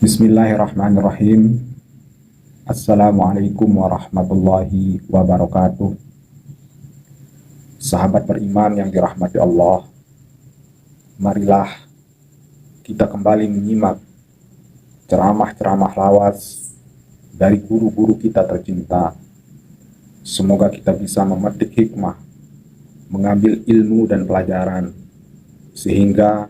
Bismillahirrahmanirrahim. Assalamualaikum warahmatullahi wabarakatuh. Sahabat beriman yang dirahmati Allah, marilah kita kembali menyimak ceramah-ceramah lawas dari guru-guru kita tercinta. Semoga kita bisa memetik hikmah, mengambil ilmu dan pelajaran, sehingga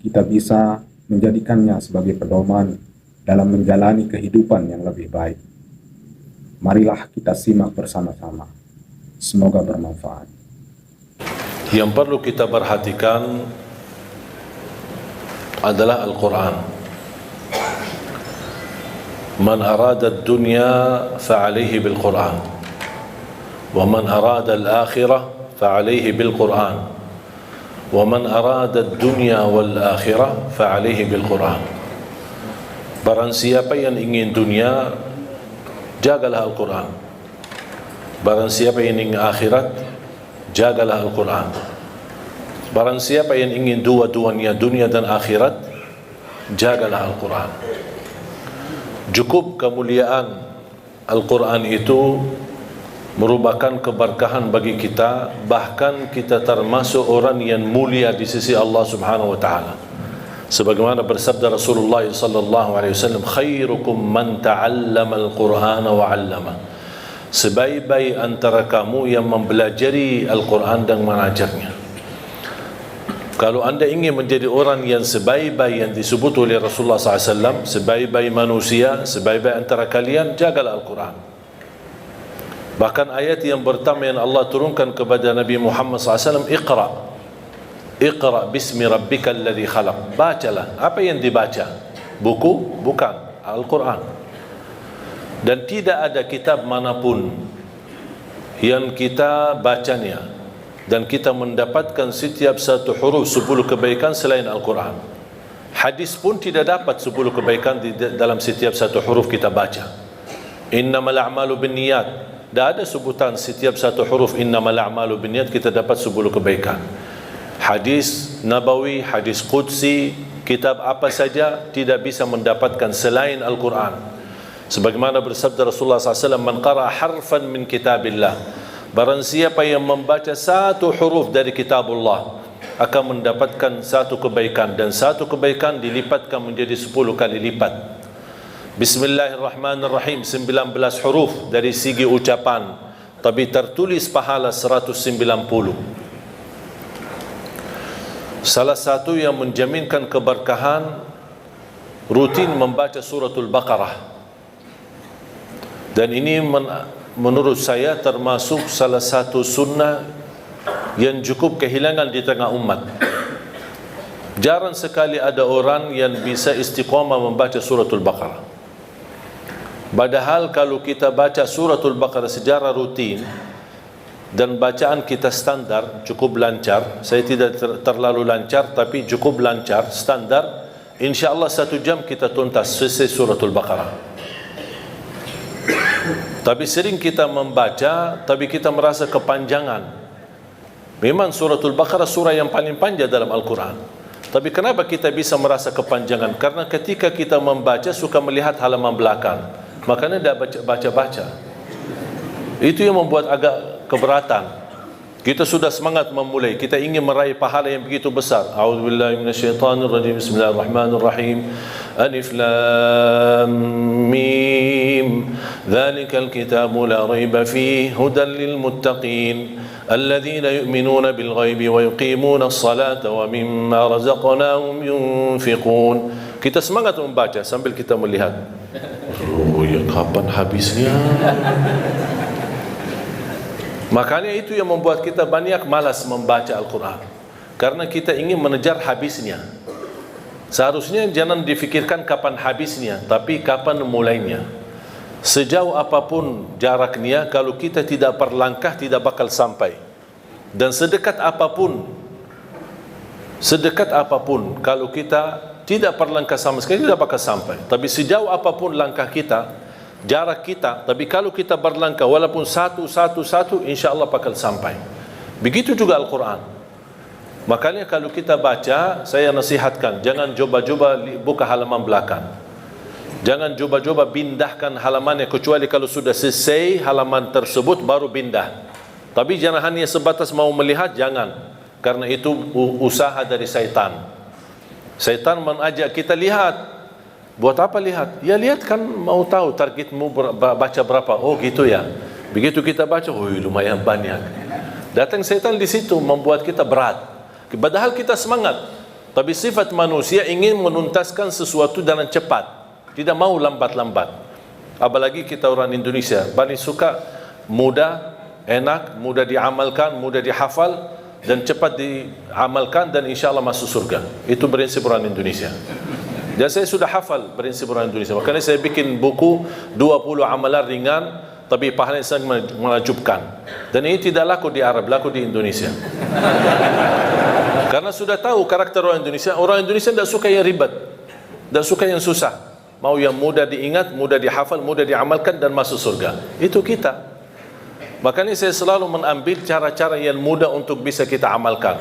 kita bisa menjadikannya sebagai pedoman dalam menjalani kehidupan yang lebih baik. Marilah kita simak bersama-sama. Semoga bermanfaat. Yang perlu kita perhatikan adalah Al-Quran. Man arada ad-dunya fa'alayhi bil-Quran, wa man arada al-akhirah fa'alayhi bil-Quran, وَمَنْ أَرَادَ الدُّنْيَا وَالْآخِرَةَ فَعَلَيْهِ بِالْقُرْآنِ. Barang siapa yang ingin dunia, jagalah Al-Quran. Barang siapa yang ingin akhirat, jagalah Al-Quran. Barang siapa yang ingin dua-duanya, dunia dan akhirat, jagalah Al-Quran. Cukup kemuliaan Al-Quran itu merupakan keberkahan bagi kita, bahkan kita termasuk orang yang mulia di sisi Allah Subhanahu wa taala. Sebagaimana bersabda Rasulullah sallallahu alaihi wasallam, khairukum man ta'allama al-Qur'ana wa 'allama. Sebaik-baik antara kamu yang mempelajari Al-Quran dan mengajarnya. Kalau anda ingin menjadi orang yang sebaik-baik yang disebut oleh Rasulullah SAW, sebaik-baik manusia, sebaik-baik antara kalian, jagalah Al-Quran. Bahkan ayat yang pertama yang Allah turunkan kepada Nabi Muhammad SAW, Iqra bismi rabbikal ladzi khalaq. Bacalah. Apa yang dibaca? Buku? Bukan. Al-Quran. Dan tidak ada kitab manapun yang kita bacanya dan kita mendapatkan setiap satu huruf 10 kebaikan selain Al-Quran. Hadis pun tidak dapat 10 kebaikan di dalam setiap satu huruf kita baca. Innamal a'malu binniyat. Tidak ada sebutan setiap satu huruf innamal a'malu binniyat kita dapat 10 kebaikan. Hadis Nabawi, hadis Qudsi, kitab apa saja tidak bisa mendapatkan selain Al-Quran. Sebagaimana bersabda Rasulullah SAW, man qara harfan min kitabillah, barang siapa yang membaca satu huruf dari kitabullah akan mendapatkan satu kebaikan, dan satu kebaikan dilipatkan menjadi 10 kali lipat. Bismillahirrahmanirrahim 19 huruf dari segi ucapan, tapi tertulis pahala 190. Salah satu yang menjaminkan keberkahan rutin membaca suratul Baqarah. Dan ini menurut saya termasuk salah satu sunnah yang cukup kehilangan di tengah umat. Jarang sekali ada orang yang bisa istiqamah membaca suratul Baqarah. Padahal kalau kita baca suratul Baqarah secara rutin dan bacaan kita standar, cukup lancar, saya tidak terlalu lancar tapi cukup lancar, standar, insyaAllah 1 jam kita tuntas selesai suratul Baqarah. Tapi sering kita membaca tapi kita merasa kepanjangan. Memang suratul Baqarah surah yang paling panjang dalam Al-Quran, tapi kenapa kita bisa merasa kepanjangan? Karena ketika kita membaca suka melihat halaman belakang, makanya tidak baca-baca. Itu yang membuat agak keberatan. Kita sudah semangat memulai, kita ingin meraih pahala yang begitu besar. A'udzubillahi minasyaitonirrajim. Bismillahirrahmanirrahim. Alif lam mim. Dzalikal kitabu la raiba fihi hudan lil muttaqin alladzina yu'minuna bil ghaibi wa yuqimuna as-salata wa mimma razaqnahum yunfiqun. Kita semangat membaca sambil kita melihat, oh ya, kapan habisnya? Makanya itu yang membuat kita banyak malas membaca Al-Quran, karena kita ingin mengejar habisnya. Seharusnya jangan difikirkan kapan habisnya, tapi kapan mulainya. Sejauh apapun jaraknya, kalau kita tidak berlangkah tidak bakal sampai. Dan sedekat apapun kalau kita tidak berlangkah sama sekali tidak bakal sampai. Tapi sejauh apapun langkah kita, jarak kita, tapi kalau kita berlangkah walaupun satu, insya Allah bakal sampai. Begitu juga Al-Quran. Makanya kalau kita baca, saya nasihatkan, jangan coba-coba buka halaman belakang. Jangan coba-coba pindahkan halamannya kecuali kalau sudah selesai halaman tersebut baru pindah. Tapi jangan hanya sebatas mau melihat, jangan. Karena itu usaha dari syaitan. Syaitan mengajak kita lihat. Buat apa lihat? Ya lihat kan mau tahu targetmu baca berapa. Oh gitu ya. Begitu kita baca, oh lumayan banyak. Datang syaitan di situ membuat kita berat. Padahal kita semangat. Tapi sifat manusia ingin menuntaskan sesuatu dengan cepat. Tidak mau lambat-lambat. Apalagi kita orang Indonesia, paling suka mudah, enak, mudah diamalkan, mudah dihafal dan cepat diamalkan dan insya Allah masuk surga. Itu prinsip orang Indonesia. Dan saya sudah hafal prinsip orang Indonesia. Makanya saya bikin buku 20 amalan ringan tapi pahalanya sangat menakjubkan. Dan ini tidak laku di Arab, laku di Indonesia. Karena sudah tahu karakter orang Indonesia. Orang Indonesia tidak suka yang ribet, tidak suka yang susah. Mau yang mudah diingat, mudah dihafal, mudah diamalkan dan masuk surga. Itu kita. Makanya saya selalu mengambil cara-cara yang mudah untuk bisa kita amalkan.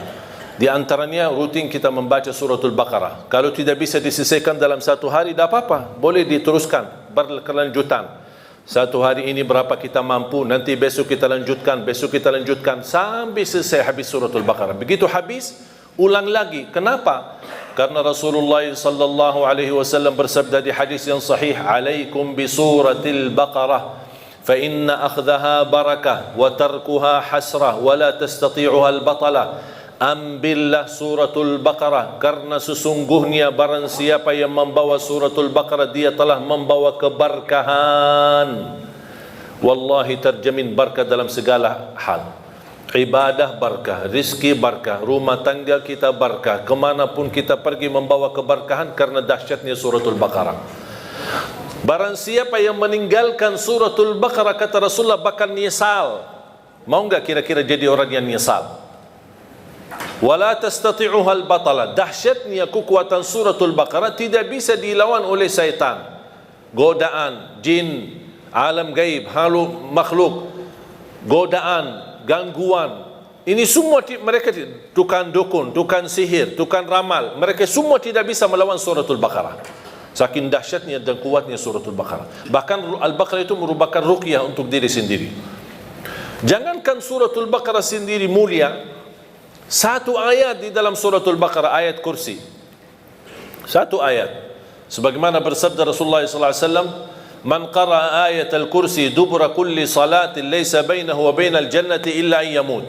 Di antaranya rutin kita membaca suratul Baqarah. Kalau tidak bisa diselesaikan dalam satu hari, tidak apa-apa, boleh diteruskan berkelanjutan. Satu hari ini berapa kita mampu, nanti besok kita lanjutkan, besok kita lanjutkan sampai selesai habis suratul Baqarah. Begitu habis, ulang lagi. Kenapa? Karena Rasulullah sallallahu alaihi wasallam bersabda di hadis yang sahih, "Alaikum bi suratil Baqarah, fa inna akhdaha barakah wa tarkuha hasrah wa la tastati'uha al-batalah." Ambillah suratul Baqarah, karena sesungguhnya barang siapa yang membawa suratul Baqarah dia telah membawa keberkahan. Wallahi terjamin berkah dalam segala hal. Ibadah berkah, rizki berkah, rumah tangga kita berkah, kemanapun kita pergi membawa keberkahan karena dahsyatnya suratul Baqarah. Barang siapa yang meninggalkan suratul Baqarah, kata Rasulullah, bakal nyesal. Mau enggak kira-kira jadi orang yang nyesal? Wala tastati'uha al-batala. Dahsyatnya kekuatan suratul Baqarah tidak bisa dilawan oleh syaitan. Godaan, jin, alam gaib, makhluk, godaan, gangguan. Ini semua mereka, tukang dukun, tukang sihir, tukang ramal, mereka semua tidak bisa melawan suratul Baqarah. Saking dahsyatnya dan kuatnya suratul Baqarah. Bahkan Al-Baqarah itu merupakan ruqyah untuk diri sendiri. Jangankan suratul Baqarah sendiri mulia, satu ayat di dalam suratul Baqarah, ayat kursi, satu ayat, sebagaimana bersabda Rasulullah SAW, "Man qara'a ayat al-kursi dubura kulli salatin laysa bainahu wa bainal jannati illa an yamut."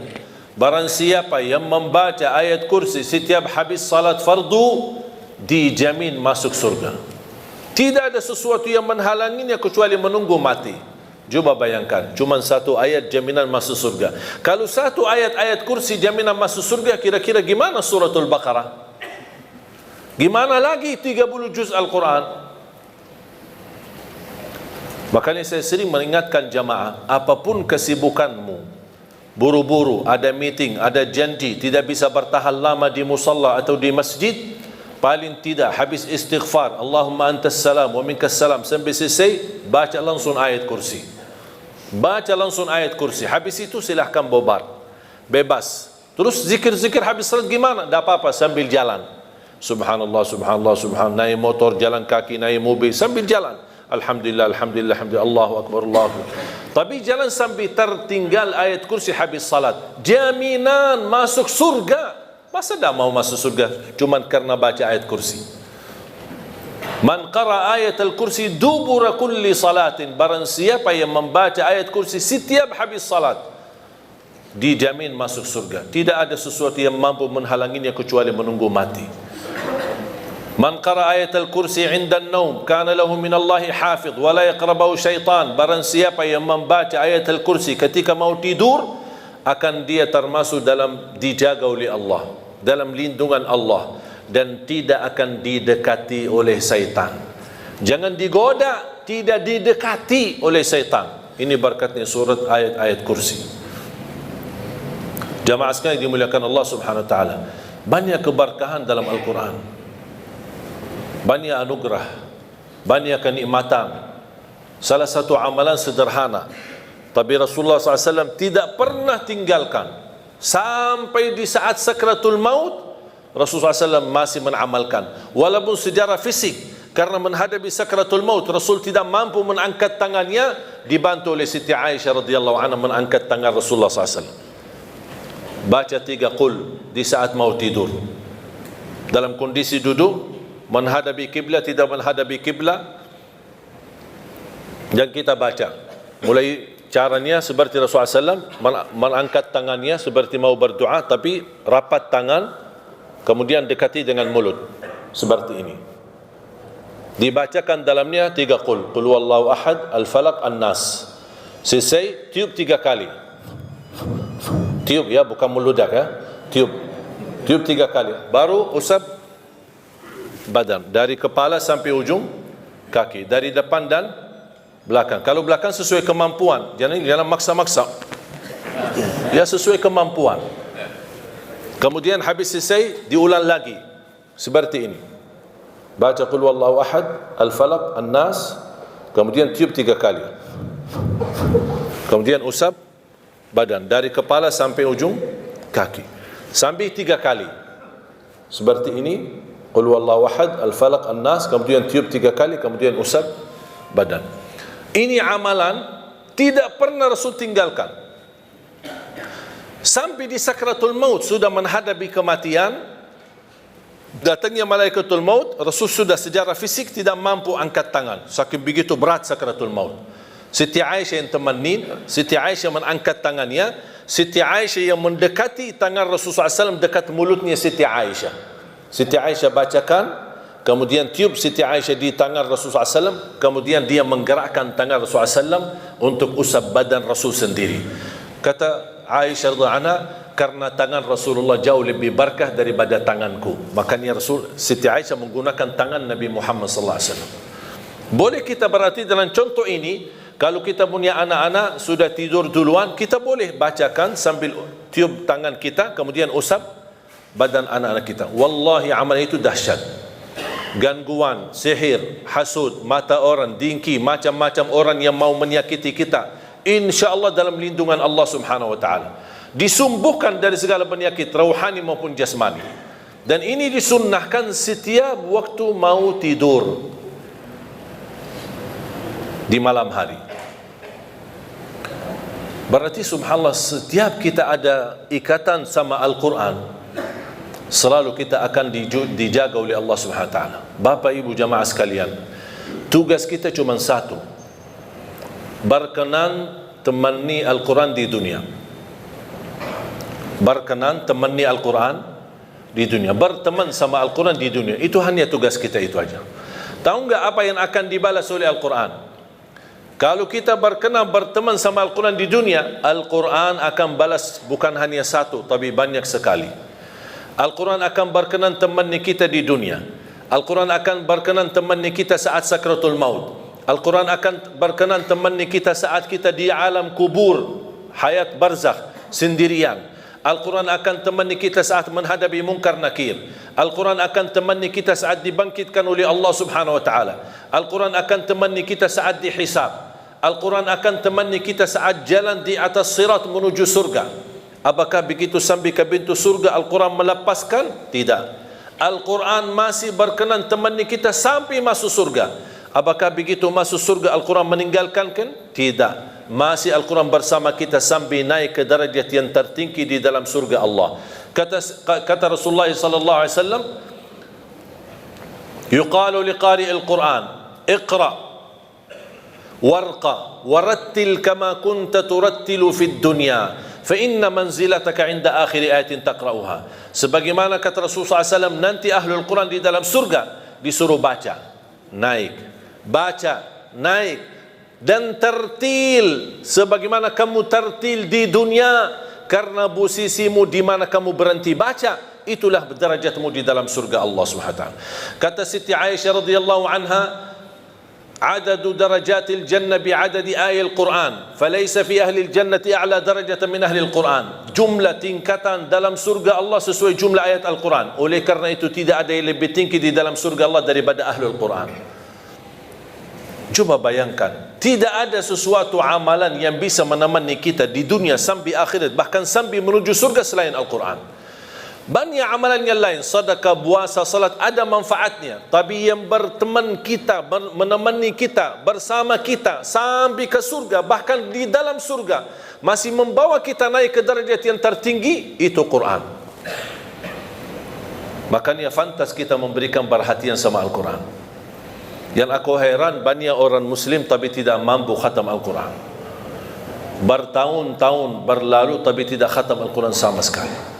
Barang siapa yang membaca ayat kursi setiap habis salat fardu, dijamin masuk surga. Tidak ada sesuatu yang menghalanginya kecuali menunggu mati. Coba bayangkan, cuma satu ayat jaminan masuk surga. Kalau satu ayat kursi jaminan masuk surga, kira-kira gimana suratul Baqarah? Gimana lagi 30 juz Al-Quran? Makanya saya sering mengingatkan jamaah, apapun kesibukanmu, buru-buru, ada meeting, ada janji, tidak bisa bertahan lama di musalla atau di masjid, paling tidak habis istighfar, Allahumma antas salam wa minkas salam, sampai selesai, baca langsung ayat kursi. Baca langsung ayat kursi. Habis itu silahkan bobar, bebas. Terus zikir-zikir habis salat gimana? Tak apa-apa, sambil jalan. Subhanallah, subhanallah, subhanallah. Naik motor, jalan kaki, naik mobil, sambil jalan. Alhamdulillah, alhamdulillah, alhamdulillah, Allahu akbar, Allahu akbar. Tapi jangan sampai tertinggal ayat kursi habis salat. Jaminan masuk surga. Masa tak mau masuk surga cuman karena baca ayat kursi? Man qara ayat al-kursi dubura kulli salatin. Barang siapa yang membaca ayat kursi setiap habis salat, dijamin masuk surga. Tidak ada sesuatu yang mampu menghalanginya kecuali menunggu mati. Man qara ayat al-kursi 'inda an-naum kana lahu min Allahi hafidh wa la yaqrabahu syaitan. Barang siapa yang membaca ayat al-kursi ketika mau tidur, akan dia termasuk dalam dijaga oleh Allah, dalam lindungan Allah, dan tidak akan didekati oleh syaitan. Jangan digoda, tidak didekati oleh syaitan. Ini berkatnya surat ayat-ayat kursi. Jamaah sekalian dimuliakan Allah Subhanahu wa taala. Banyak keberkahan dalam Al-Quran. Banyak anugerah, banyak kenikmatan. Salah satu amalan sederhana, tapi Rasulullah SAW tidak pernah tinggalkan. Sampai di saat sakratul maut, Rasulullah SAW masih mengamalkan. Walaupun secara fisik karena menghadapi sakratul maut Rasul tidak mampu mengangkat tangannya, dibantu oleh Siti Aisyah radhiyallahu anha mengangkat tangan Rasulullah SAW. Baca 3 qul di saat mau tidur, dalam kondisi duduk, menghadapi kiblat, tidak menghadapi kiblat, dan kita baca. Mulai caranya seperti Rasulullah SAW mengangkat tangannya seperti mau berdoa, tapi rapat tangan, kemudian dekati dengan mulut seperti ini. Dibacakan dalamnya 3 qul huwallahu ahad, al-falaq, an-nas. Selesai, tiup 3 kali. Tiup ya, bukan meludak ya. Tiup 3 kali. Baru usap badan dari kepala sampai ujung kaki, dari depan dan belakang. Kalau belakang sesuai kemampuan, jangan maksa-maksa. Ya, sesuai kemampuan. Kemudian habis selesai diulang lagi seperti ini. Baca qul huwallahu ahad, al-falaq, an-nas, kemudian tiup 3 kali. Kemudian usap badan dari kepala sampai ujung kaki. Sampai 3 kali. Seperti ini, qul huwallahu ahad, al-falaq, an-nas, kemudian tiup 3 kali, kemudian usap badan. Ini amalan tidak pernah Rasul tinggalkan. Sampai di sakratul maut, sudah menghadapi kematian, datangnya malaikatul maut, Rasul sudah secara fisik tidak mampu angkat tangan, saking begitu berat sakratul maut. Siti Aisyah yang temenin, Siti Aisyah mengangkat tangannya, Siti Aisyah yang mendekati tangan Rasulullah SAW dekat mulutnya Siti Aisyah. Siti Aisyah bacakan, kemudian tiup Siti Aisyah di tangan Rasulullah SAW, kemudian dia menggerakkan tangan Rasulullah SAW untuk usap badan Rasul sendiri. Kata Aisyah radhiyallahu anha, karena tangan Rasulullah jauh lebih berkah daripada tanganku, makanya Siti Aisyah menggunakan tangan Nabi Muhammad SAW. Boleh kita berarti dalam contoh ini, kalau kita punya anak-anak sudah tidur duluan, kita boleh bacakan sambil tiup tangan kita, kemudian usap badan anak-anak kita. Wallahi amal itu dahsyat. Gangguan, sihir, hasud, mata orang, dengki, macam-macam orang yang mau menyakiti kita, insya Allah dalam lindungan Allah subhanahu wa ta'ala, disumbuhkan dari segala penyakit rohani maupun jasmani. Dan ini disunnahkan setiap waktu mau tidur di malam hari. Berarti subhanallah, setiap kita ada ikatan sama Al-Quran, selalu kita akan dijaga oleh Allah subhanahu wa ta'ala. Bapak ibu jamaah sekalian, tugas kita cuma satu, berkenan temani Al-Quran di dunia. Berkenan temani Al-Quran di dunia, berteman sama Al-Quran di dunia. Itu hanya tugas kita, itu aja. Tahu enggak apa yang akan dibalas oleh Al-Quran? Kalau kita berkenan berteman sama Al-Quran di dunia, Al-Quran akan balas bukan hanya satu, tapi banyak sekali. Al-Quran akan berkenan temani kita di dunia. Al-Quran akan berkenan temani kita saat sakratul maut. Al-Quran akan berkenan temani kita saat kita di alam kubur, hayat barzakh, sendirian. Al-Quran akan temani kita saat menghadapi munkar nakir. Al-Quran akan temani kita saat dibangkitkan oleh Allah subhanahu wa ta'ala. Al-Quran akan temani kita saat dihisab. Al-Quran akan temani kita saat jalan di atas sirat menuju surga. Apakah begitu sampai ke pintu surga Al-Quran melepaskan? Tidak. Al-Quran masih berkenan temani kita sampai masuk surga. Apakah begitu masuk surga Al-Quran meninggalkan? Tidak. Masih Al-Quran bersama kita sampai naik ke derajat yang tertinggi di dalam surga Allah. Kata Rasulullah sallallahu alaihi wasallam, yuqalu liqari al-Quran, iqra warqa warattil kama kunta turattilu fid dunya fa inna manzilataka 'inda akhir ayatin taqra'uha. Sebagaimana kata Rasulullah SAW, nanti ahlul Quran di dalam surga disuruh baca, naik, baca, naik, dan tertil sebagaimana kamu tertil di dunia, karena posisimu di mana kamu berhenti baca, itulah derajatmu di dalam surga Allah Subhanahu wa taala. Kata Siti Aisyah radhiyallahu anha, adadu darajatil jannah bi'adadi ayatil Quran, falaysa fi ahli al-jannati a'la darajatan min ahli al-Quran. Jumlah tingkatan dalam surga Allah sesuai jumlah ayat Al-Quran. Oleh karena itu tidak ada yang lebih tinggi di dalam surga Allah daripada ahli al-Quran. Coba bayangkan, tidak ada sesuatu amalan yang bisa menemani kita di dunia sampai akhirat, bahkan sampai menuju surga selain Al-Quran. Banyak amalan yang lain, sedekah, puasa, salat, ada manfaatnya. Tapi yang berteman kita, menemani kita, bersama kita sampai ke surga, bahkan di dalam surga, masih membawa kita naik ke derajat yang tertinggi, itu Quran. Makanya fantas kita memberikan perhatian sama Al-Quran. Yang aku heran, banyak orang Muslim tapi tidak mampu khatam Al-Quran. Bertahun-tahun berlalu tapi tidak khatam Al-Quran sama sekali.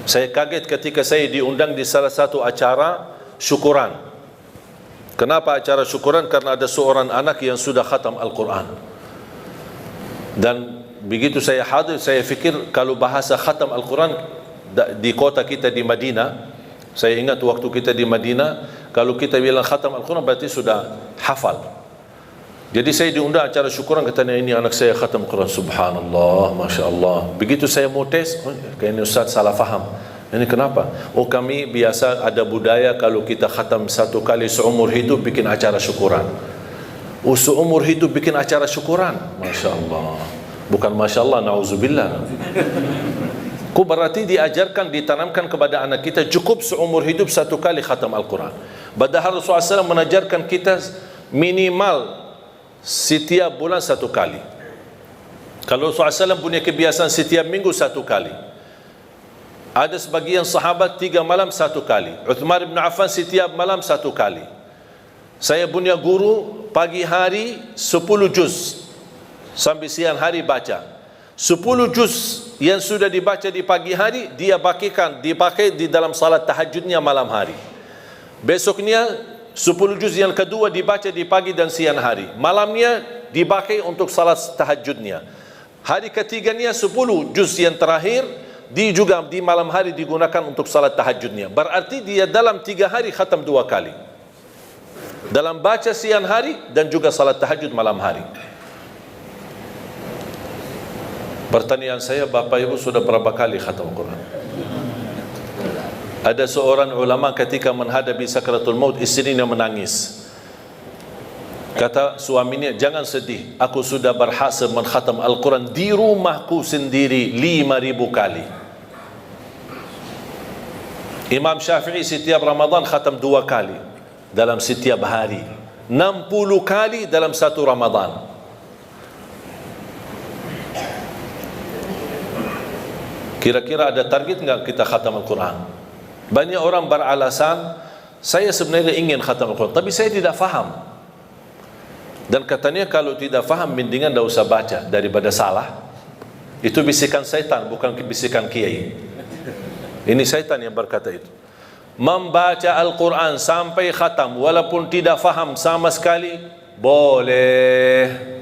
Saya kaget ketika saya diundang di salah satu acara syukuran. Kenapa acara syukuran? Karena ada seorang anak yang sudah khatam Al-Quran. Dan begitu saya hadir, saya fikir kalau bahasa khatam Al-Quran di kota kita di Madinah, saya ingat waktu kita di Madinah, kalau kita bilang khatam Al-Quran berarti sudah hafal. Jadi saya diundang acara syukuran, katanya ini anak saya khatam Quran. Subhanallah, Masya Allah. Begitu saya mau tes, kayaknya Ustaz salah faham. Ini kenapa? Oh, kami biasa ada budaya kalau kita khatam satu kali seumur hidup bikin acara syukuran. Oh, seumur hidup bikin acara syukuran. Masya Allah. Bukan Masya Allah, na'udzubillah. Ku berarti diajarkan, ditanamkan kepada anak kita cukup seumur hidup satu kali khatam Al-Quran. Padahal Rasulullah SAW mengajarkan kita minimal setiap bulan satu kali. Kalau Rasulullah SAW punya kebiasaan setiap minggu satu kali. Ada sebagian sahabat 3 malam satu kali. Uthman bin Affan setiap malam satu kali. Saya punya guru pagi hari 10 juz sampai siang hari baca. 10 juz yang sudah dibaca di pagi hari dia dipakai di dalam salat tahajudnya malam hari. Besoknya 10 juz yang kedua dibaca di pagi dan siang hari. Malamnya dipakai untuk salat tahajudnya. Hari ketiganya 10 juz yang terakhir juga di malam hari digunakan untuk salat tahajudnya. Berarti dia dalam 3 hari khatam 2 kali. Dalam baca siang hari dan juga salat tahajud malam hari. Pertanyaan saya, Bapak Ibu sudah berapa kali khatam Quran? Ada seorang ulama ketika menghadapi sakratul maut, istrinya menangis. Kata suaminya, jangan sedih, aku sudah berhasil mengkhatam Al-Quran di rumahku sendiri 5.000 kali. Imam Syafi'i setiap Ramadan khatam 2 kali dalam setiap hari, 60 kali dalam satu Ramadan. Kira-kira ada target enggak kita khatam Al-Quran? Banyak orang beralasan, saya sebenarnya ingin khatam Al-Quran tapi saya tidak faham. Dan katanya kalau tidak faham mendingan tidak usah baca daripada salah. Itu bisikan syaitan, bukan bisikan kiai. Ini syaitan yang berkata itu. Membaca Al-Quran sampai khatam walaupun tidak faham sama sekali boleh.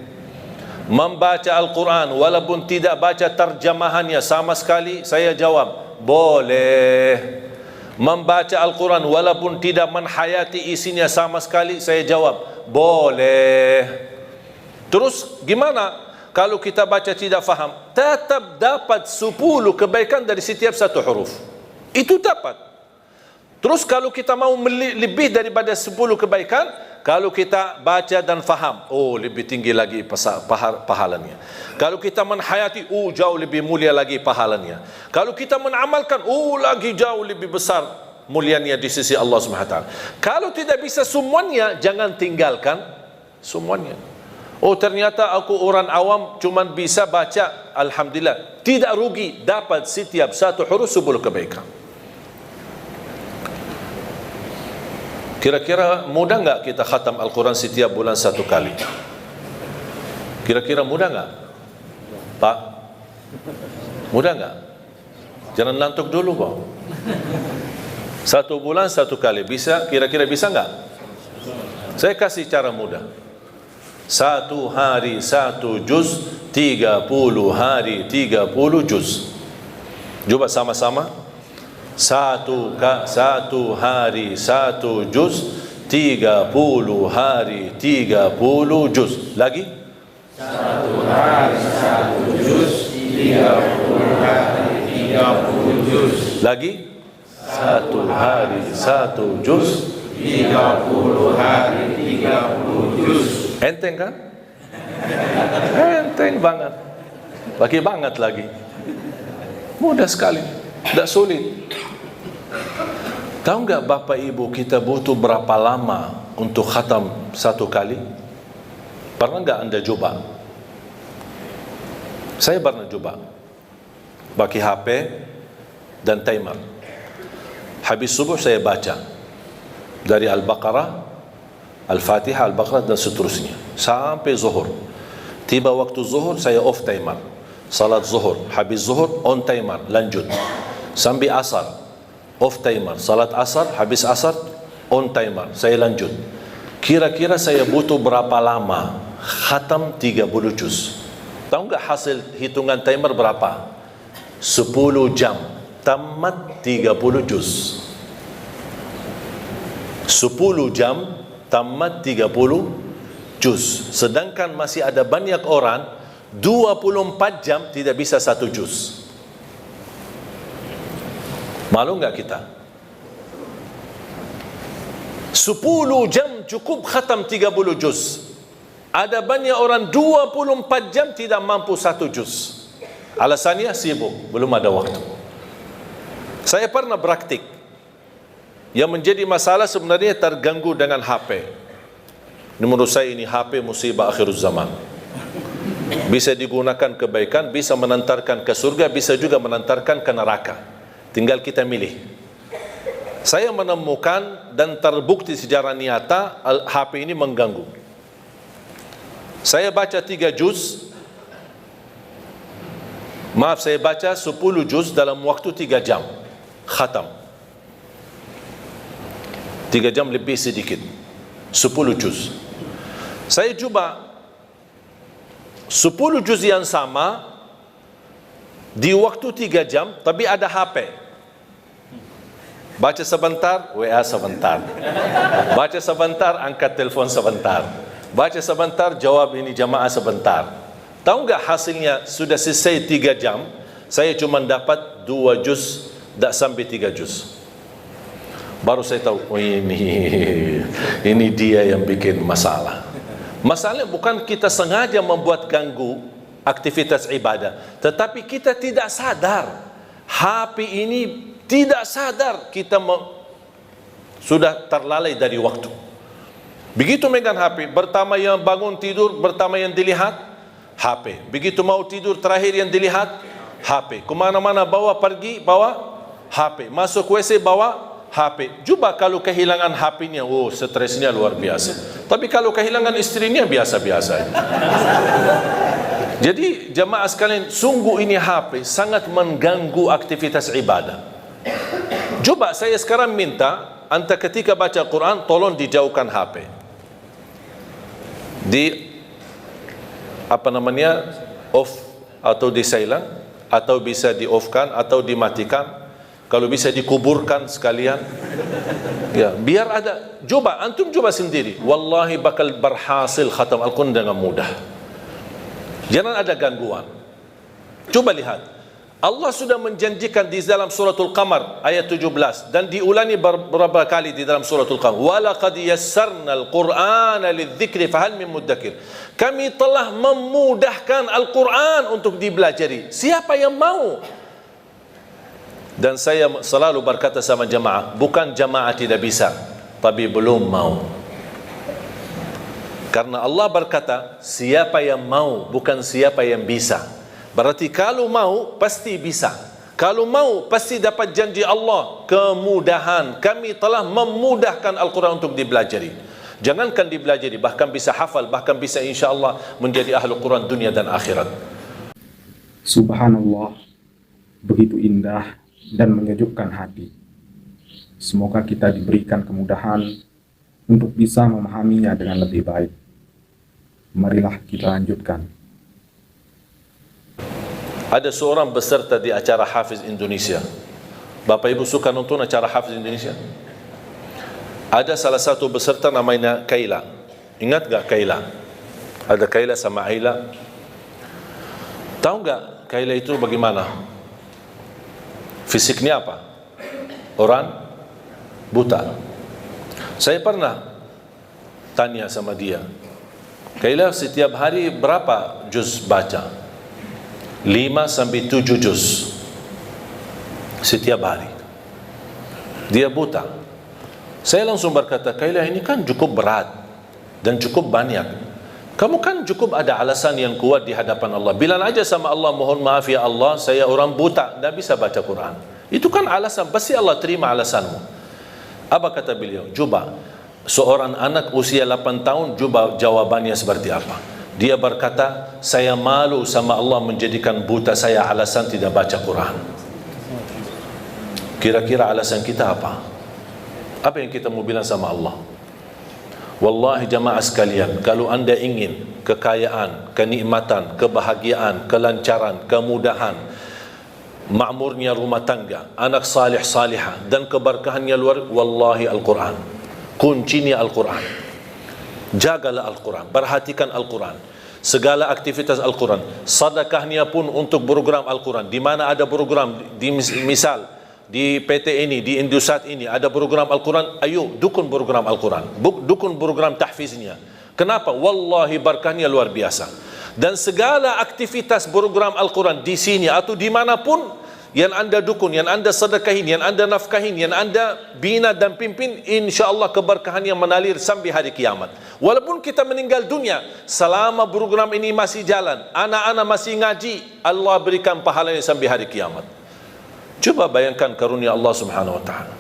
Membaca Al-Quran walaupun tidak baca terjemahannya sama sekali, saya jawab boleh. Membaca Al-Quran walaupun tidak menhayati isinya sama sekali, saya jawab boleh. Terus gimana kalau kita baca tidak faham? Tetap dapat 10 kebaikan dari setiap satu huruf. Itu dapat. Terus kalau kita mau lebih daripada 10 kebaikan, kalau kita baca dan faham, oh lebih tinggi lagi pahalanya. Kalau kita menhayati, oh jauh lebih mulia lagi pahalanya. Kalau kita menamalkan, oh lagi jauh lebih besar mulianya di sisi Allah Subhanahu wa taala. Kalau tidak bisa semuanya, jangan tinggalkan semuanya. Oh ternyata aku orang awam cuma bisa baca, alhamdulillah, tidak rugi, dapat setiap satu huruf 10 kebaikan. Kira-kira mudah enggak kita khatam Al-Quran setiap bulan 1 kali? Kira-kira mudah enggak? Pak? Mudah enggak? Jangan ngantuk dulu kok. 1 bulan 1 kali bisa? Kira-kira bisa enggak? Saya kasih cara mudah. 1 hari 1 juz, 30 hari 30 juz. Coba sama-sama. 1 hari 1 juz, 30 hari 30 juz. Lagi? 1 hari 1 juz, 30 hari 30 juz. Lagi? 1 hari 1 juz, 30 hari 30 juz. Enteng kan? Enteng banget. Bagi banget lagi. Mudah sekali, tidak sulit. Tahu nggak Bapak Ibu kita butuh berapa lama untuk khatam satu kali? Pernah nggak Anda coba? Saya pernah coba. Pakai HP dan timer. Habis subuh saya baca dari Al-Baqarah, Al-Fatihah, Al-Baqarah dan seterusnya sampai zuhur. Tiba waktu zuhur saya off timer. Salat zuhur, habis zuhur on timer, lanjut. Sampai asar, off timer. Salat asar, habis asar on timer, saya lanjut. Kira-kira saya butuh berapa lama khatam 30 juz? Tahu nggak hasil hitungan timer berapa? 10 jam tamat 30 juz. 10 jam tamat 30 juz. Sedangkan masih ada banyak orang 24 jam tidak bisa 1 juz. Malu nggak kita? 10 jam cukup khatam 30 juz. Ada banyak orang 24 jam tidak mampu 1 juz. Alasannya sibuk, belum ada waktu. Saya pernah praktik. Yang menjadi masalah sebenarnya terganggu dengan HP. Menurut saya ini HP musibah akhir zaman. Bisa digunakan kebaikan, bisa menantarkan ke surga, bisa juga menantarkan ke neraka. Tinggal kita milih. Saya menemukan dan terbukti secara nyata HP ini mengganggu. Saya baca 3 juz. Maaf, saya baca 10 juz dalam waktu 3 jam. Khatam. 3 jam lebih sedikit. 10 juz. Saya coba 10 juz yang sama di waktu 3 jam, tapi ada HP. Baca sebentar, WA sebentar. Baca sebentar, angkat telepon sebentar. Baca sebentar, jawab ini jamaah sebentar. Tahu nggak hasilnya? Sudah selesai 3 jam, saya cuma dapat 2 juz, tak sampai 3 juz. Baru saya tahu, oh ini dia yang bikin masalah. Masalahnya bukan kita sengaja membuat ganggu aktivitas ibadah, tetapi kita tidak sadar. HP ini tidak sadar kita sudah terlalai dari waktu. Begitu megang HP, pertama yang bangun tidur, pertama yang dilihat HP. Begitu mau tidur, terakhir yang dilihat HP. Kemana-mana bawa pergi, bawa HP. Masuk WC, bawa HP. Coba kalau kehilangan HP-nya, oh stresnya luar biasa. Tapi kalau kehilangan istrinya, biasa-biasa. Jadi jamaah sekalian, sungguh ini HP sangat mengganggu aktivitas ibadah. Coba saya sekarang minta, anda ketika baca Quran, tolong dijauhkan HP. Off atau di silent, atau bisa di off-kan atau dimatikan, kalau bisa dikuburkan sekalian. Ya, biar ada. Coba antum coba sendiri, wallahi bakal berhasil khatam Al-Quran dengan mudah. Jangan ada gangguan. Coba lihat, Allah sudah menjanjikan di dalam suratul Qamar ayat 17 dan diulangi beberapa kali di dalam suratul Qamar, walaqad yassarnal qur'ana lidzikri fahal min muddakir. Kami telah memudahkan Al-Quran untuk dipelajari. Siapa yang mau? Dan saya selalu berkata sama jamaah, bukan jamaah tidak bisa, tapi belum mau. Karena Allah berkata, siapa yang mau, bukan siapa yang bisa. Berarti kalau mau, pasti bisa. Kalau mau, pasti dapat janji Allah, kemudahan. Kami telah memudahkan Al-Quran untuk dipelajari. Jangankan dipelajari, bahkan bisa hafal, bahkan bisa insyaAllah menjadi ahli Quran dunia dan akhirat. Subhanallah, begitu indah dan menyejukkan hati. Semoga kita diberikan kemudahan untuk bisa memahaminya dengan lebih baik. Marilah kita lanjutkan. Ada seorang peserta di acara Hafiz Indonesia. Bapak Ibu suka nonton acara Hafiz Indonesia? Ada salah satu peserta namanya Kaila. Ingat gak Kaila? Ada Kaila sama Aila. Tahu gak Kaila itu bagaimana? Fisiknya apa? Orang buta. Saya pernah tanya sama dia, Kaila setiap hari berapa juz baca? 5 sampai 7 juz setiap hari. Dia buta. Saya langsung berkata, Kailah, ini kan cukup berat dan cukup banyak. Kamu kan cukup ada alasan yang kuat di hadapan Allah. Bilang aja sama Allah, mohon maaf ya Allah, saya orang buta, tidak bisa baca Quran. Itu kan alasan, pasti Allah terima alasanmu. Apa kata beliau? Coba, seorang anak usia 8 tahun, coba jawabannya seperti apa? Dia berkata, saya malu sama Allah menjadikan buta saya alasan tidak baca Quran. Kira-kira alasan kita apa? Apa yang kita mau bilang sama Allah? Wallahi jamaah sekalian, kalau anda ingin kekayaan, kenikmatan, kebahagiaan, kelancaran, kemudahan, makmurnya rumah tangga, anak salih salihah dan keberkahannya luar, wallahi Al-Quran. Kuncinya Al-Quran. Jagalah Al-Quran, perhatikan Al-Quran. Segala aktivitas Al-Quran. Sedekahnya pun untuk program Al-Quran. Di mana ada program, misal di PT ini, di Indosat ini ada program Al-Quran, ayo dukun program Al-Quran, dukun program tahfiznya. Kenapa? Wallahi berkahnya luar biasa. Dan segala aktivitas program Al-Quran di sini atau dimanapun yang anda dukun, yang anda sedekahin, yang anda nafkahin, yang anda bina dan pimpin, insyaAllah keberkahannya menalir sampai hari kiamat. Walaupun kita meninggal dunia, selama program ini masih jalan, anak-anak masih ngaji, Allah berikan pahalanya sampai hari kiamat. Coba bayangkan karunia Allah Subhanahu wa taala.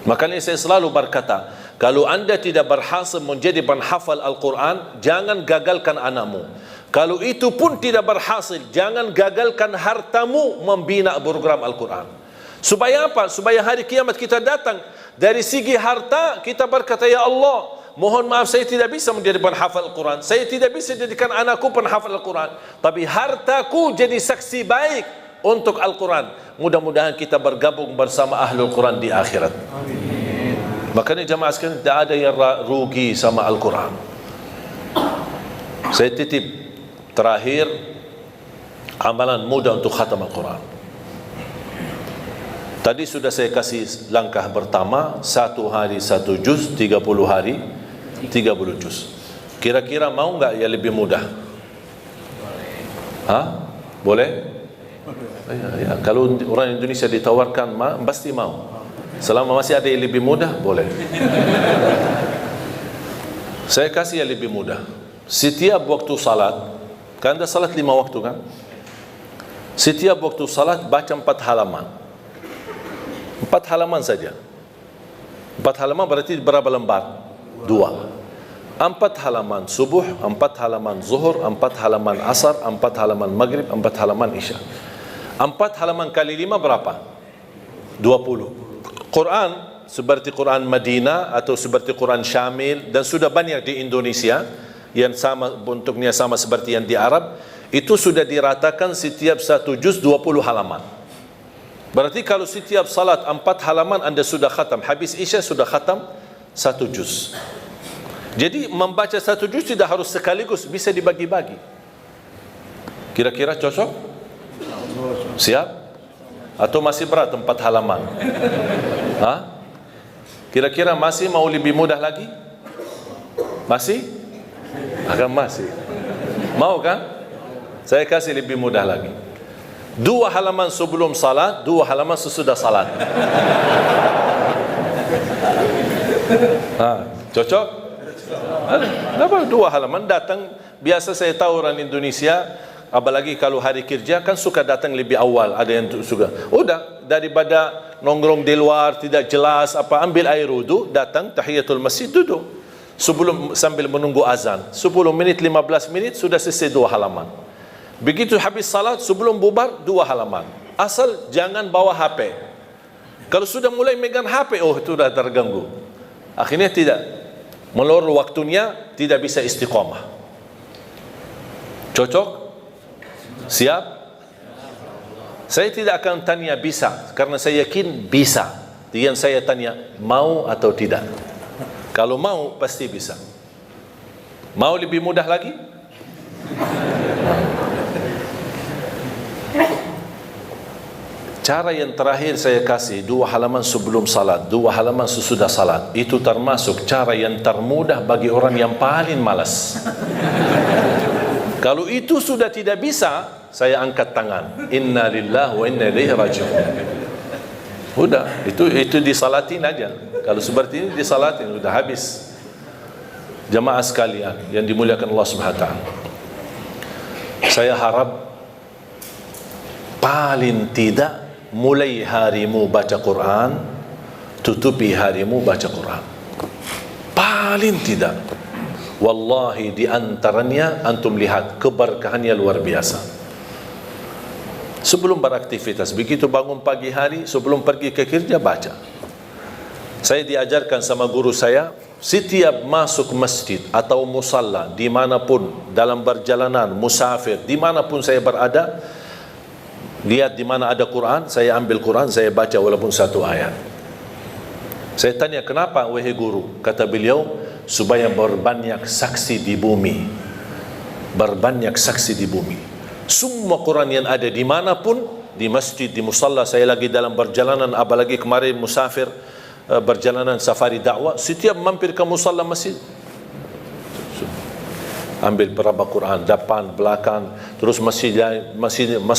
Makanya saya selalu berkata, kalau anda tidak berhasil menjadi penghafal Al-Quran, jangan gagalkan anakmu. Kalau itu pun tidak berhasil, jangan gagalkan hartamu membina program Al-Quran. Supaya apa? Supaya hari kiamat kita datang, dari segi harta kita berkata, ya Allah, mohon maaf saya tidak bisa menjadi penghafal Al-Quran, saya tidak bisa jadikan anakku penghafal Al-Quran, tapi hartaku jadi saksi baik untuk Al-Quran. Mudah-mudahan kita bergabung bersama Ahlul Quran di akhirat. Amin. Makanya jamaah sekalian, tidak ada yang rugi sama Al-Quran. Saya titip terakhir amalan mudah untuk khatam Al-Quran. Tadi sudah saya kasih langkah pertama, 1 hari 1 juz, 30 hari 30 juz. Kira-kira mau nggak ya lebih mudah? Hah? Boleh? Ya. Kalau orang Indonesia ditawarkan, pasti mau. Selama masih ada yang lebih mudah, boleh. Saya kasih yang lebih mudah. Setiap waktu salat, kan ada salat 5 waktu kan? Setiap waktu salat baca 4 halaman. 4 halaman saja. 4 halaman berarti berapa lembar? 2. 4 halaman subuh, 4 halaman zuhur, 4 halaman asar, 4 halaman maghrib, 4 halaman isya. 4 halaman kali 5 berapa? 20. Quran seperti Quran Madinah atau seperti Quran Syamil, dan sudah banyak di Indonesia yang sama, bentuknya sama seperti yang di Arab, itu sudah diratakan setiap 1 juz 20 halaman. Berarti kalau setiap salat 4 halaman anda sudah khatam, habis isya sudah khatam 1 juz. Jadi membaca 1 juz tidak harus sekaligus, bisa dibagi-bagi. Kira-kira cocok? Siap? Atau masih berat 4 halaman? Hah? Kira-kira masih mau lebih mudah lagi? Masih? Akan masih. Mau kan? Saya kasih lebih mudah lagi. 2 halaman sebelum salat, 2 halaman sesudah salat. Cocok? Kenapa 2 halaman datang? Biasa saya tahu orang Indonesia, apalagi kalau hari kerja kan suka datang lebih awal, ada yang suka. Udah, daripada nongkrong di luar tidak jelas apa, ambil air wudu, datang tahiyatul masjid, duduk sebelum sambil menunggu azan 10 menit 15 menit sudah selesai 2 halaman. Begitu habis salat sebelum bubar 2 halaman. Asal jangan bawa HP. Kalau sudah mulai megang HP, oh itu sudah terganggu. Akhirnya tidak melur waktunya, tidak bisa istiqamah. Cocok? Siap? Saya tidak akan tanya bisa, karena saya yakin bisa. Yang saya tanya mau atau tidak. Kalau mau pasti bisa. Mau lebih mudah lagi? Cara yang terakhir saya kasih 2 halaman sebelum salat, 2 halaman sesudah salat. Itu termasuk cara yang termudah bagi orang yang paling malas. Kalau itu sudah tidak bisa, saya angkat tangan. Inna lillahi wa inna ilaihi raji'un. Udah, itu disalatin aja. Kalau seperti ini disalatin, udah habis. Jamaah sekalian yang dimuliakan Allah Subhanahu wa taala. Saya harap paling tidak mulai harimu baca Quran, tutupi harimu baca Quran. Paling tidak. Wallahi di antaranya antum lihat keberkahannya luar biasa. Sebelum beraktivitas, begitu bangun pagi hari, sebelum pergi ke kerja baca. Saya diajarkan sama guru saya, setiap masuk masjid atau musalla, dimanapun, dalam perjalanan, musafir, dimanapun saya berada, lihat di mana ada Quran, saya ambil Quran, saya baca walaupun satu ayat. Saya tanya, kenapa wahai guru? Kata beliau, supaya berbanyak saksi di bumi. Berbanyak saksi di bumi. Semua Quran yang ada dimanapun, di masjid, di musalla, saya lagi dalam perjalanan, apalagi kemarin musafir, perjalanan safari dakwah, setiap mampir ke musalla masjid, ambil berapa Quran, depan, belakang, terus masjid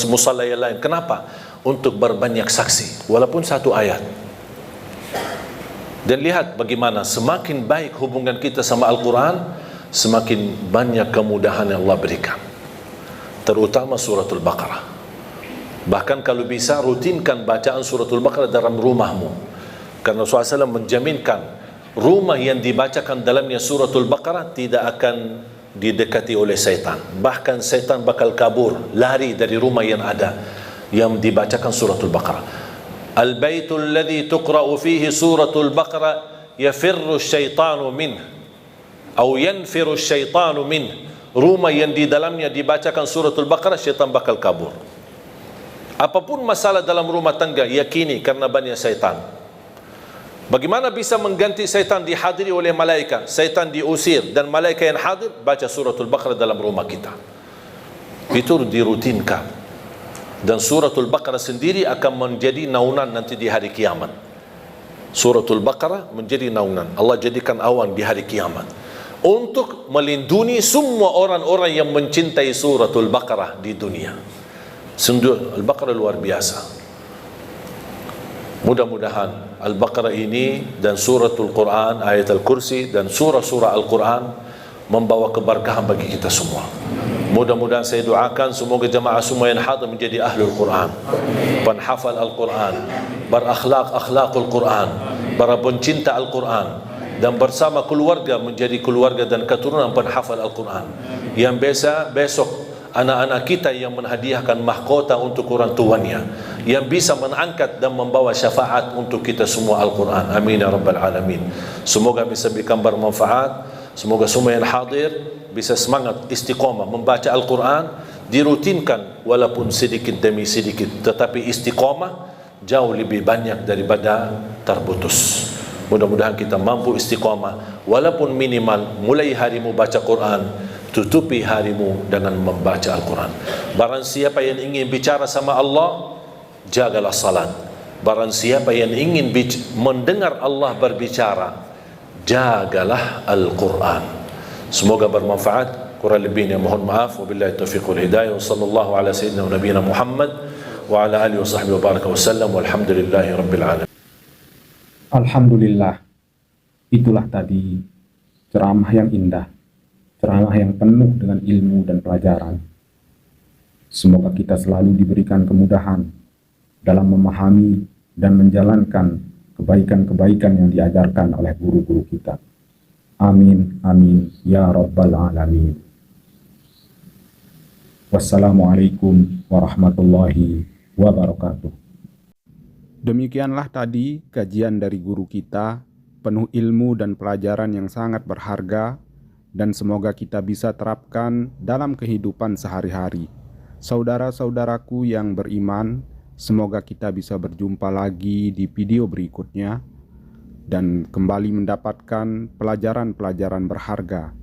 musalla yang lain. Kenapa? Untuk berbanyak saksi, walaupun satu ayat. Dan lihat bagaimana semakin baik hubungan kita sama Al-Quran, semakin banyak kemudahan yang Allah berikan, terutama suratul Baqarah. Bahkan kalau bisa rutinkan bacaan suratul Baqarah dalam rumahmu, karena Rasulullah SAW menjaminkan rumah yang dibacakan dalamnya suratul Baqarah tidak akan didekati oleh syaitan. Bahkan syaitan bakal kabur, lari dari rumah yang ada yang dibacakan suratul Baqarah. Al-baitul ladzi tuqra'u fihi suratul Baqarah yafirru syaitanu minh atau yanfiru syaitanu minh. Rumah yang di dalamnya dibacakan suratul Baqarah, syaitan bakal kabur. Apapun masalah dalam rumah tangga, yakini karena banyak syaitan. Bagaimana bisa mengganti syaitan dihadiri oleh malaikat, syaitan diusir dan malaikat yang hadir? Baca suratul Baqarah dalam rumah kita. Itu dirutinkan. Dan suratul Baqarah sendiri akan menjadi naungan nanti di hari kiamat. Suratul Baqarah menjadi naungan. Allah jadikan awan di hari kiamat untuk melindungi semua orang-orang yang mencintai suratul Baqarah di dunia. Al-Baqarah luar biasa. Mudah-mudahan Al-Baqarah ini dan suratul Quran, ayat Al-Kursi dan surah-surah Al-Quran membawa keberkahan bagi kita semua. Mudah-mudahan saya doakan semoga jemaah semua yang hadir menjadi ahlul Quran, penghafal Al-Quran, berakhlak-akhlakul Quran, para pencinta Al-Quran, dan bersama keluarga menjadi keluarga dan keturunan penghafal Al-Quran. Yang besok anak-anak kita yang menhadiahkan mahkota untuk orang tuanya, yang bisa mengangkat dan membawa syafaat untuk kita semua Al-Quran. Amin ya rabbal alamin. Semoga bisa berikan bermanfaat. Semoga semua yang hadir bisa semangat istiqamah membaca Al-Quran, dirutinkan walaupun sedikit demi sedikit, tetapi istiqamah jauh lebih banyak daripada terputus. Mudah-mudahan kita mampu istiqamah walaupun minimal mulai harimu baca Quran, tutupi harimu dengan membaca Al-Quran. Barang siapa yang ingin bicara sama Allah, jagalah salat. Barang siapa yang ingin mendengar Allah berbicara, jagalah Al-Quran. Semoga bermanfaat. Kurang lebihnya mohon maaf. Wabillahi taufiq wal hidayah. Wa sallallahu ala sayyidina wa nabiyina Muhammad wa ala alihi wa sahbihi wa baraka wa sallam. Walhamdulillahi rabbil alamin. Alhamdulillah. Itulah tadi ceramah yang indah, ceramah yang penuh dengan ilmu dan pelajaran. Semoga kita selalu diberikan kemudahan dalam memahami dan menjalankan kebaikan-kebaikan yang diajarkan oleh guru-guru kita. Amin, amin, ya rabbal alamin. Wassalamualaikum warahmatullahi wabarakatuh. Demikianlah tadi kajian dari guru kita, penuh ilmu dan pelajaran yang sangat berharga, dan semoga kita bisa terapkan dalam kehidupan sehari-hari. Saudara-saudaraku yang beriman, semoga kita bisa berjumpa lagi di video berikutnya dan kembali mendapatkan pelajaran-pelajaran berharga.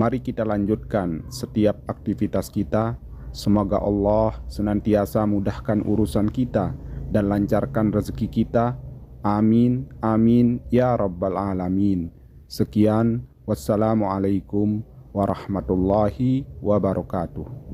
Mari kita lanjutkan setiap aktivitas kita. Semoga Allah senantiasa mudahkan urusan kita dan lancarkan rezeki kita. Amin, amin, ya rabbal alamin. Sekian, wassalamualaikum warahmatullahi wabarakatuh.